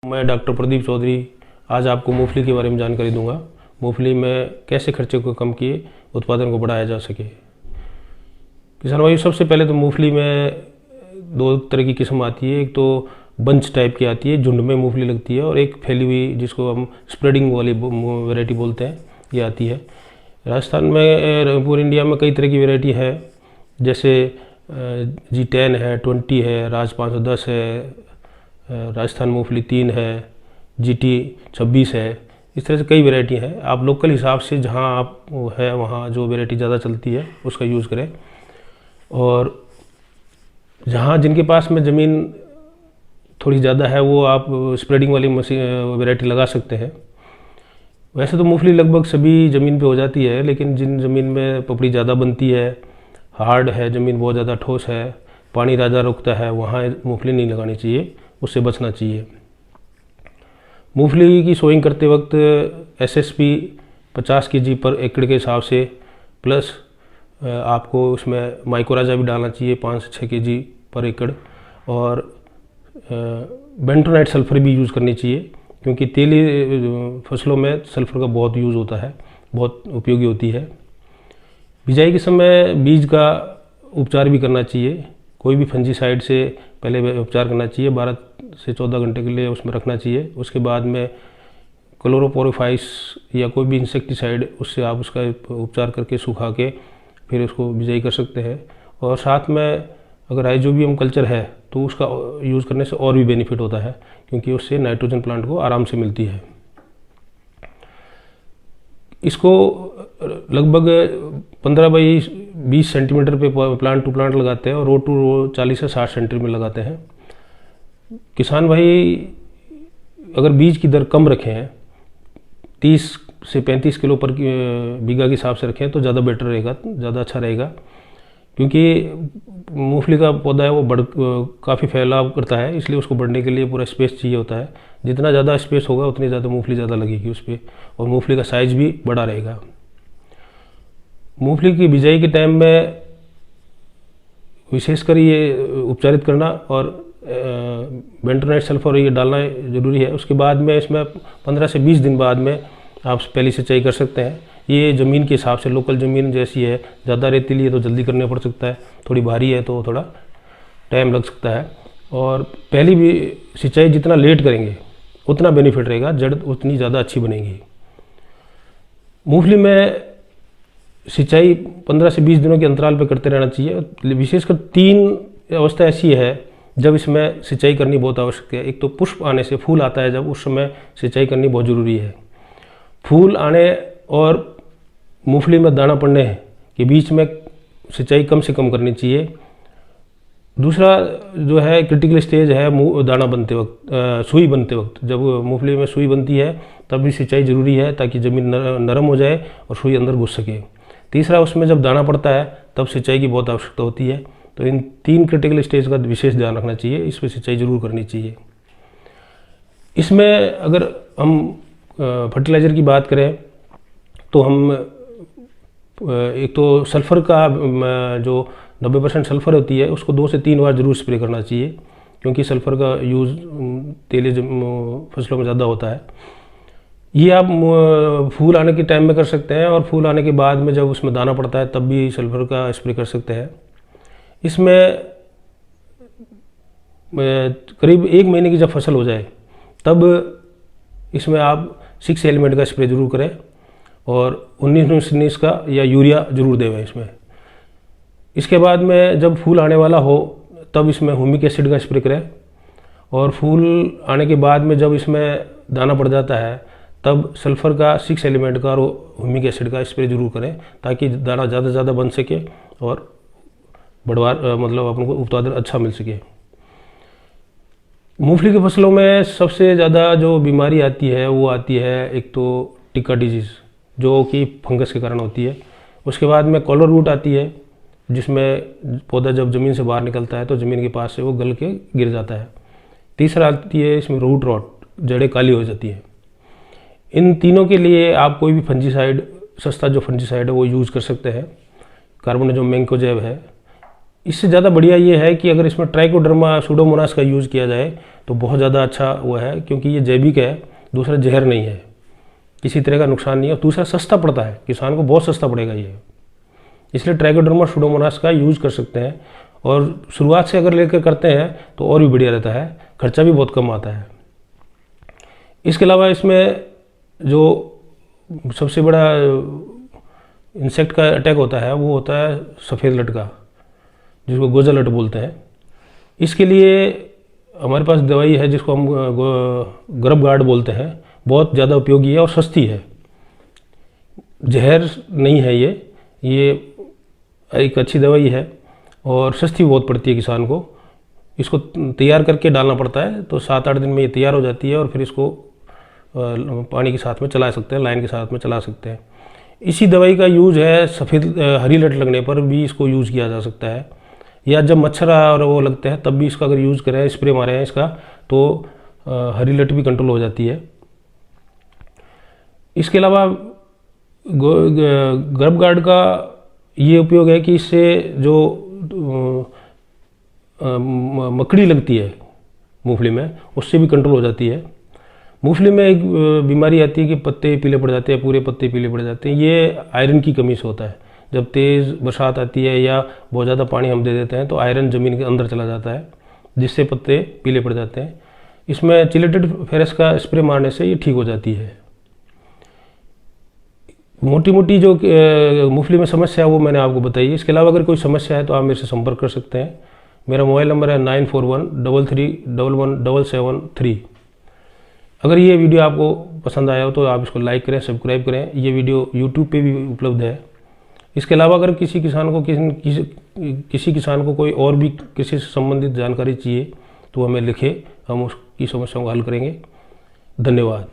मैं डॉक्टर प्रदीप चौधरी आज आपको मूंगफली के बारे में जानकारी दूंगा। मूंगफली में कैसे खर्चे को कम किए उत्पादन को बढ़ाया जा सके। किसान भाई, सबसे पहले तो मूंगफली में दो तरह की किस्म आती है। एक तो बंच टाइप की आती है, झुंड में मूंगफली लगती है, और एक फैली हुई जिसको हम स्प्रेडिंग वाली वैरायटी बोलते हैं, ये आती है। राजस्थान में, पूरे इंडिया में कई तरह की वैरायटी है, जैसे G10 है, 20 है, राज 510 है, राजस्थान मूंगफली 3 है, GT 26 है। इस तरह से कई वैरायटी हैं। आप लोकल हिसाब से जहां आप है वहां जो वैरायटी ज़्यादा चलती है उसका यूज़ करें, और जहां जिनके पास में ज़मीन थोड़ी ज़्यादा है वो आप स्प्रेडिंग वाली मशीन वैरायटी लगा सकते हैं। वैसे तो मूंगफली लगभग सभी ज़मीन पे हो जाती है, लेकिन जिन ज़मीन में पपड़ी ज़्यादा बनती है, हार्ड है ज़मीन, बहुत ज़्यादा ठोस है, पानी ज़्यादा रुकता है, वहाँ मूंगफली नहीं लगानी चाहिए, उससे बचना चाहिए। मूंगफली की सोइंग करते वक्त SSP 50 kg पर एकड़ के हिसाब से, प्लस आपको उसमें माइकोराजा भी डालना चाहिए 5 से 6 kg पर एकड़, और बेंटोनाइट सल्फर भी यूज़ करनी चाहिए, क्योंकि तेली फसलों में सल्फर का बहुत यूज़ होता है, बहुत उपयोगी होती है। बिजाई के समय बीज का उपचार भी करना चाहिए। कोई भी फंजीसाइड से पहले उपचार करना चाहिए, 12 से 14 घंटे के लिए उसमें रखना चाहिए। उसके बाद में क्लोरोपोरिफाइस या कोई भी इंसेक्टिसाइड, उससे आप उसका उपचार करके सुखा के फिर उसको बिजाई कर सकते हैं। और साथ में अगर राइजोबियम कल्चर है तो उसका यूज़ करने से और भी बेनिफिट होता है, क्योंकि उससे नाइट्रोजन प्लांट को आराम से मिलती है। इसको लगभग 15 बाई 20 सेंटीमीटर पे प्लांट टू प्लांट लगाते हैं, और रो टू रो 40 से 60 सेंटीमीटर में लगाते हैं। किसान भाई अगर बीज की दर कम रखें हैं, 30 से 35 किलो पर बीघा के हिसाब से रखें तो ज़्यादा बेटर रहेगा, ज़्यादा अच्छा रहेगा, क्योंकि मूंगफली का पौधा है वो काफ़ी फैलाव करता है, इसलिए उसको बढ़ने के लिए पूरा स्पेस चाहिए होता है। जितना ज़्यादा स्पेस होगा उतनी ज़्यादा मूंगफली ज़्यादा लगेगी उस पर, और मूंगफली का साइज भी बड़ा रहेगा। मूंगफली की बिजाई के टाइम में विशेषकर ये उपचारित करना और बेंटोनाइट सल्फर ये डालना ज़रूरी है। उसके बाद में इसमें 15 से 20 दिन बाद में आप पहली सिंचाई कर सकते हैं। ये ज़मीन के हिसाब से, लोकल ज़मीन जैसी है, ज़्यादा रेतीली है तो जल्दी करना पड़ सकता है, थोड़ी भारी है तो थोड़ा टाइम लग सकता है। और पहली भी सिंचाई जितना लेट करेंगे उतना बेनिफिट रहेगा, जड़ उतनी ज़्यादा अच्छी बनेगी। मूंगफली में सिंचाई 15 से 20 दिनों के अंतराल पर करते रहना चाहिए। विशेषकर 3 अवस्था ऐसी है जब इसमें सिंचाई करनी बहुत आवश्यक है। एक तो पुष्प आने से, फूल आता है जब, उस समय सिंचाई करनी बहुत ज़रूरी है। फूल आने और मूंगफली में दाना पड़ने के बीच में सिंचाई कम से कम करनी चाहिए। दूसरा जो है क्रिटिकल स्टेज है दाना बनते वक्त, सुई बनते वक्त, जब मूंगफली में सुई बनती है तब भी सिंचाई ज़रूरी है, ताकि ज़मीन नरम हो जाए और सुई अंदर घुस सके। तीसरा, उसमें जब दाना पड़ता है तब सिंचाई की बहुत आवश्यकता होती है। तो इन 3 क्रिटिकल स्टेज का विशेष ध्यान रखना चाहिए, इस पर सिंचाई जरूर करनी चाहिए। इसमें अगर हम फर्टिलाइज़र की बात करें तो हम एक तो सल्फ़र का जो 90% सल्फ़र होती है उसको 2 से 3 बार जरूर स्प्रे करना चाहिए, क्योंकि सल्फ़र का यूज़ तेली फसलों में ज़्यादा होता है। ये आप फूल आने के टाइम में कर सकते हैं, और फूल आने के बाद में जब उसमें दाना पड़ता है तब भी सल्फ़र का स्प्रे कर सकते हैं। इसमें करीब 1 महीने की जब फसल हो जाए तब इसमें आप 6 एलिमेंट का स्प्रे जरूर करें, और 19-19 का या यूरिया जरूर देवें इसमें। इसके बाद में जब फूल आने वाला हो तब इसमें ह्यूमिक एसिड का स्प्रे करें, और फूल आने के बाद में जब इसमें दाना पड़ जाता है तब सल्फ़र का 6 एलिमेंट का और ह्यूमिक एसिड का स्प्रे जरूर करें, ताकि दाना ज़्यादा से ज़्यादा बन सके और मतलब अपन को उत्पादन अच्छा मिल सके। मूंगफली की फसलों में सबसे ज़्यादा जो बीमारी आती है वो आती है, एक तो टिक्का डिजीज़ जो कि फंगस के कारण होती है। उसके बाद में कॉलर रूट आती है, जिसमें पौधा जब ज़मीन से बाहर निकलता है तो ज़मीन के पास से वो गल के गिर जाता है। तीसरा आती है इसमें रूट रॉट, जड़ें काली हो जाती हैं। इन तीनों के लिए आप कोई भी फंजीसाइड, सस्ता जो फंजीसाइड है वो यूज़ कर सकते हैं। कार्बोनिजम मैंकोजेब है, इससे ज़्यादा बढ़िया ये है कि अगर इसमें ट्राइकोडर्मा सूडोमोनास का यूज़ किया जाए तो बहुत ज़्यादा अच्छा वो है, क्योंकि ये जैविक है, दूसरा जहर नहीं है, किसी तरह का नुकसान नहीं है, और दूसरा सस्ता पड़ता है, किसान को बहुत सस्ता पड़ेगा ये, इसलिए ट्राइकोडर्मा सूडोमोनास का यूज़ कर सकते हैं। और शुरुआत से अगर लेकर करते हैं तो और भी बढ़िया रहता है, खर्चा भी बहुत कम आता है। इसके अलावा इसमें जो सबसे बड़ा इंसेक्ट का अटैक होता है वो होता है सफ़ेद लटका, जिसको गोजालट बोलते हैं। इसके लिए हमारे पास दवाई है जिसको हम गर्भ गार्ड बोलते हैं, बहुत ज़्यादा उपयोगी है और सस्ती है, जहर नहीं है ये एक अच्छी दवाई है और सस्ती बहुत पड़ती है किसान को। इसको तैयार करके डालना पड़ता है, तो 7-8 दिन में ये तैयार हो जाती है और फिर इसको पानी के साथ में चला सकते हैं, लाइन के साथ में चला सकते हैं। इसी दवाई का यूज़ है सफ़ेद हरी लट लगने पर भी इसको यूज़ किया जा सकता है, या जब मच्छर और वो लगते हैं तब भी इसका अगर यूज़ करें, स्प्रे मारें इसका, तो हरी लट भी कंट्रोल हो जाती है। इसके अलावा गर्भ गार्ड का ये उपयोग है कि इससे जो मकड़ी लगती है मूंगफली में, उससे भी कंट्रोल हो जाती है। मूंगफली में एक बीमारी आती है कि पत्ते पीले पड़ जाते हैं, पूरे पत्ते पीले पड़ जाते हैं, ये आयरन की कमी से होता है। जब तेज़ बरसात आती है या बहुत ज़्यादा पानी हम दे देते हैं तो आयरन ज़मीन के अंदर चला जाता है, जिससे पत्ते पीले पड़ जाते हैं। इसमें चिलेटेड फेरस का स्प्रे मारने से ये ठीक हो जाती है। मोटी मोटी जो मूंगफली में समस्या है वो मैंने आपको बताई है। इसके अलावा अगर कोई समस्या है तो आप मेरे से संपर्क कर सकते हैं। मेरा मोबाइल नंबर है 9413311773। अगर ये वीडियो आपको पसंद आया हो तो आप इसको लाइक करें, सब्सक्राइब करें। ये वीडियो यूट्यूब पे भी उपलब्ध है। इसके अलावा अगर किसी किसान को कोई और भी कृषि से संबंधित जानकारी चाहिए तो हमें लिखे, हम उसकी समस्याओं को हल करेंगे। धन्यवाद।